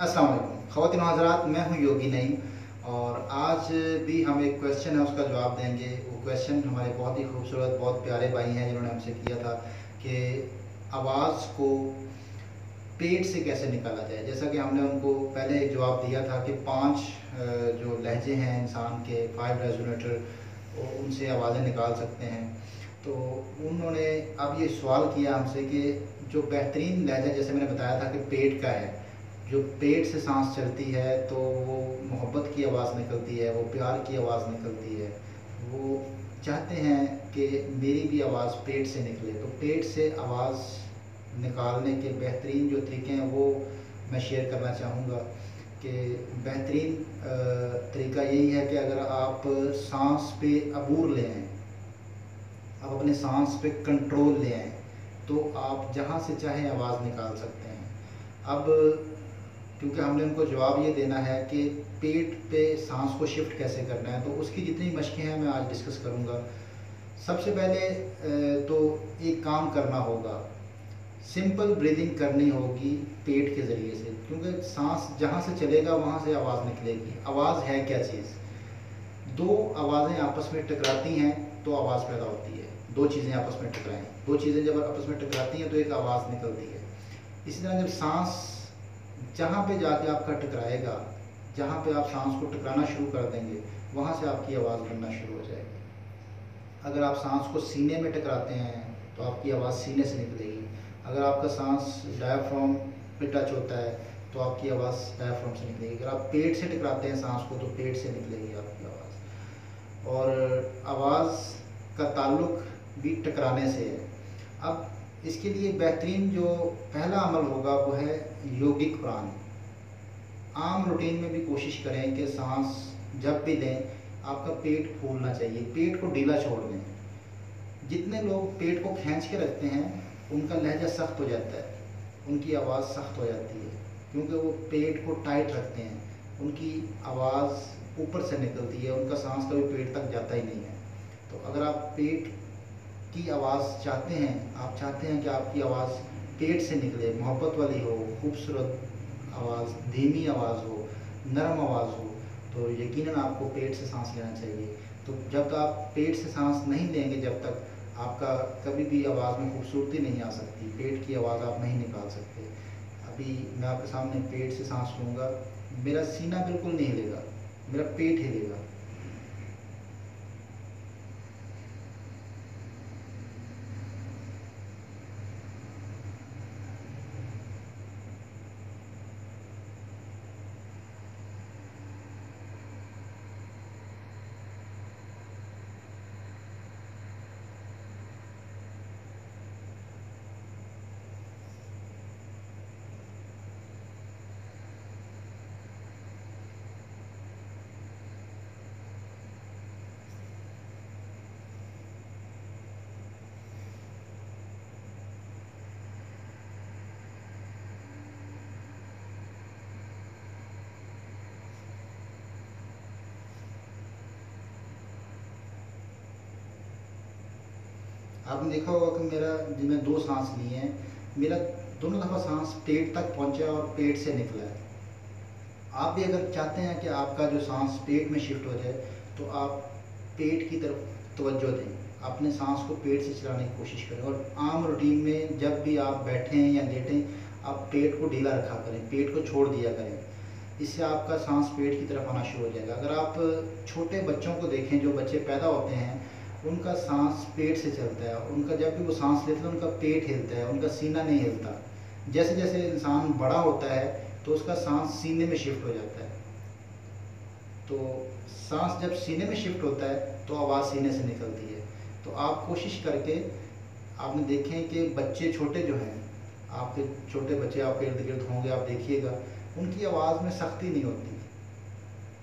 अस्सलाम वालेकुम ख़वातीन व हज़रात, मैं हूं योगी नईम और आज भी हम एक क्वेश्चन है उसका जवाब देंगे। वो क्वेश्चन हमारे बहुत ही खूबसूरत बहुत प्यारे भाई हैं जिन्होंने हमसे किया था कि आवाज़ को पेट से कैसे निकाला जाए। जैसा कि हमने उनको पहले एक जवाब दिया था कि 5 जो लहजे हैं इंसान के, 5 रेजोनेटर, उनसे आवाज़ें निकाल सकते हैं। तो उन्होंने अब ये सवाल किया हमसे कि जो बेहतरीन लहजा, जैसे मैंने बताया था कि पेट का है, जो पेट से सांस चलती है तो वो मोहब्बत की आवाज़ निकलती है, वो प्यार की आवाज़ निकलती है। वो चाहते हैं कि मेरी भी आवाज़ पेट से निकले। तो पेट से आवाज़ निकालने के बेहतरीन जो तरीके हैं वो मैं शेयर करना चाहूँगा कि बेहतरीन तरीका यही है कि अगर आप सांस पे अबूर ले आएँ, आप अपने सांस पे कंट्रोल ले आएँ, तो आप जहाँ से चाहें आवाज़ निकाल सकते हैं। अब क्योंकि हमने उनको जवाब ये देना है कि पेट पे सांस को शिफ्ट कैसे करना है, तो उसकी जितनी मशक़ें हैं मैं आज डिस्कस करूँगा। सबसे पहले तो एक काम करना होगा, सिंपल ब्रीदिंग करनी होगी पेट के ज़रिए से, क्योंकि सांस जहाँ से चलेगा वहाँ से आवाज़ निकलेगी। आवाज़ है क्या चीज़? दो आवाज़ें आपस में टकराती हैं तो आवाज़ पैदा होती है। दो चीज़ें आपस में टकराएं, दो चीज़ें जब आपस में टकराती हैं तो एक आवाज़ निकलती है। इसी तरह जब सांस जहाँ पे जाके आपका टकराएगा, जहाँ पे आप सांस को टकराना शुरू कर देंगे, वहाँ से आपकी आवाज़ बनना शुरू हो जाएगी। अगर आप सांस को सीने में टकराते हैं तो आपकी आवाज़ सीने से निकलेगी। अगर आपका सांस डायाफ्राम पे टच होता है तो आपकी आवाज़ डायाफ्राम से निकलेगी। अगर आप पेट से टकराते हैं सांस को तो पेट से निकलेगी आपकी आवाज़। और आवाज़ का ताल्लुक भी टकराने से है। अब इसके लिए बेहतरीन जो पहला अमल होगा वो है योगिक प्राण। आम रूटीन में भी कोशिश करें कि सांस जब भी लें आपका पेट फूलना चाहिए, पेट को ढीला छोड़ दें। जितने लोग पेट को खींच के रखते हैं उनका लहजा सख्त हो जाता है, उनकी आवाज़ सख्त हो जाती है, क्योंकि वो पेट को टाइट रखते हैं। उनकी आवाज़ ऊपर से निकलती है, उनका सांस कभी पेट तक जाता ही नहीं है। तो अगर आप पेट की आवाज़ चाहते हैं, आप चाहते हैं कि आपकी आवाज़ पेट से निकले, मोहब्बत वाली हो, खूबसूरत आवाज़, धीमी आवाज़ हो, नरम आवाज़ हो, तो यकीनन आपको पेट से सांस लेना चाहिए। तो जब तक आप पेट से सांस नहीं लेंगे, जब तक आपका कभी भी आवाज़ में खूबसूरती नहीं आ सकती, पेट की आवाज़ आप नहीं निकाल सकते। अभी मैं आपके सामने पेट से सांस लूँगा, मेरा सीना बिल्कुल नहीं हिलेगा, मेरा पेट हिलेगा। आपने देखा होगा कि मेरा जिनमें 2 सांस लिए हैं, मेरा दोनों दफ़ा सांस पेट तक पहुंचा और पेट से निकला है। आप भी अगर चाहते हैं कि आपका जो सांस पेट में शिफ्ट हो जाए तो आप पेट की तरफ तवज्जो दें, अपने सांस को पेट से चलाने की कोशिश करें। और आम रूटीन में जब भी आप बैठें या लेटें, आप पेट को ढीला रखा करें, पेट को छोड़ दिया करें। इससे आपका सांस पेट की तरफ आना शुरू हो जाएगा। अगर आप छोटे बच्चों को देखें, जो बच्चे पैदा होते हैं, उनका सांस पेट से चलता है। उनका जब भी वो सांस लेते हैं उनका पेट हिलता है, उनका सीना नहीं हिलता। जैसे जैसे इंसान बड़ा होता है तो उसका सांस सीने में शिफ्ट हो जाता है। तो सांस जब सीने में शिफ्ट होता है तो आवाज़ सीने से निकलती है। तो आप कोशिश करके, आपने देखें कि बच्चे छोटे जो हैं, आपके छोटे बच्चे आपके इर्द गिर्द होंगे, आप देखिएगा उनकी आवाज़ में सख्ती नहीं होती,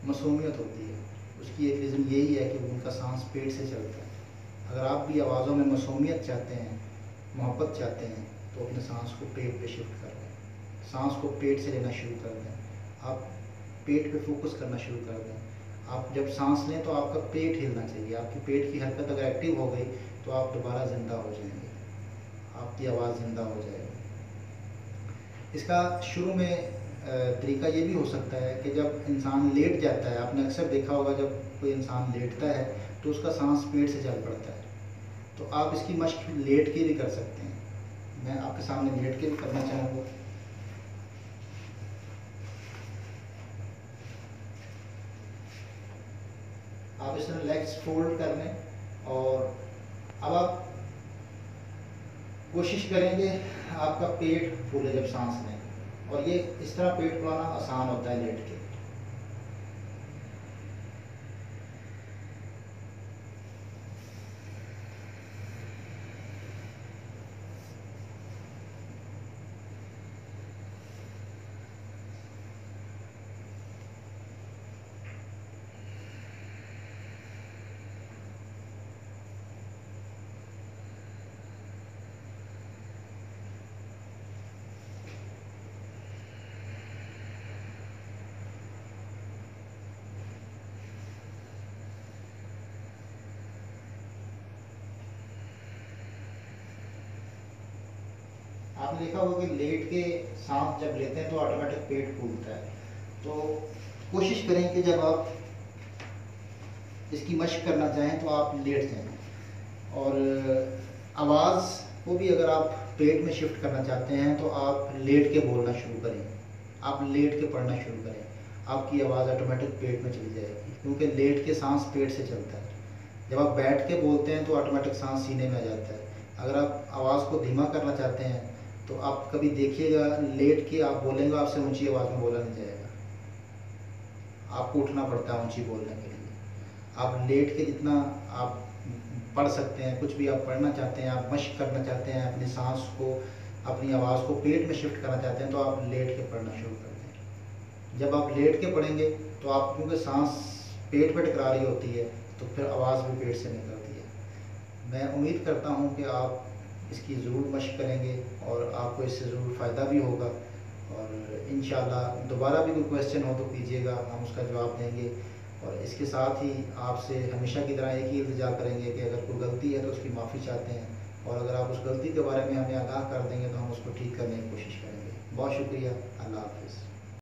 मासूमियत होती है। उसकी एक रीज़न यही है कि उनका सांस पेट से चलता है। अगर आप भी आवाज़ों में मासूमियत चाहते हैं, मोहब्बत चाहते हैं, तो अपने सांस को पेट पे शिफ्ट कर दें, सांस को पेट से लेना शुरू कर दें। आप पेट पे फोकस करना शुरू कर दें। आप जब सांस लें तो आपका पेट हिलना चाहिए। आपकी पेट की हरकत अगर एक्टिव हो गई तो आप दोबारा ज़िंदा हो जाएंगे, आपकी आवाज़ ज़िंदा हो जाएगी। इसका शुरू में तरीका ये भी हो सकता है कि जब इंसान लेट जाता है, आपने अक्सर देखा होगा जब कोई इंसान लेटता है तो उसका सांस पेट से चल पड़ता है। तो आप इसकी मश्क लेट के भी कर सकते हैं। मैं आपके सामने लेट के भी करना चाहूँगा। आप इस तरह लेग्स फोल्ड कर लें और अब आप कोशिश करेंगे आपका पेट फूले जब सांस लें, और ये इस तरह पेट फुलाना आसान होता है लेट के। आपने देखा होगा कि लेट के सांस जब लेते हैं तो ऑटोमेटिक पेट फूलता है। तो कोशिश करें कि जब आप इसकी मश्क करना चाहें तो आप लेट जाएं। और आवाज़ को भी अगर आप पेट में शिफ्ट करना चाहते हैं तो आप लेट के बोलना शुरू करें, आप लेट के पढ़ना शुरू करें, आपकी आवाज़ ऑटोमेटिक पेट में चली जाएगी, क्योंकि लेट के सांस पेट से चलता है। जब आप बैठ के बोलते हैं तो ऑटोमेटिक सांस सीने में आ जाता है। अगर आप आवाज़ को धीमा करना चाहते हैं तो आप कभी देखिएगा लेट के आप बोलेंगे, आपसे ऊंची आवाज़ में बोला नहीं जाएगा, आपको उठना पड़ता है ऊंची बोलने के लिए। आप लेट के जितना आप पढ़ सकते हैं, कुछ भी आप पढ़ना चाहते हैं, आप मश्क करना चाहते हैं, अपनी सांस को, अपनी आवाज़ को पेट में शिफ्ट करना चाहते हैं, तो आप लेट के पढ़ना शुरू कर दें। जब आप लेट के पढ़ेंगे तो आप, क्योंकि सांस पेट पे टकरा रही होती है, तो फिर आवाज़ भी पेट से निकलती है। मैं उम्मीद करता हूँ कि आप इसकी ज़रूर मश्क करेंगे और आपको इससे ज़रूर फ़ायदा भी होगा। और इंशाल्लाह दोबारा भी कोई क्वेश्चन हो तो कीजिएगा, हम उसका जवाब देंगे। और इसके साथ ही आपसे हमेशा की तरह एक ही इल्तिजा करेंगे कि अगर कोई गलती है तो उसकी माफ़ी चाहते हैं, और अगर आप उस गलती के बारे में हमें आगाह कर देंगे तो हम उसको ठीक करने की कोशिश करेंगे। बहुत शुक्रिया। अल्लाह हाफ़िज़।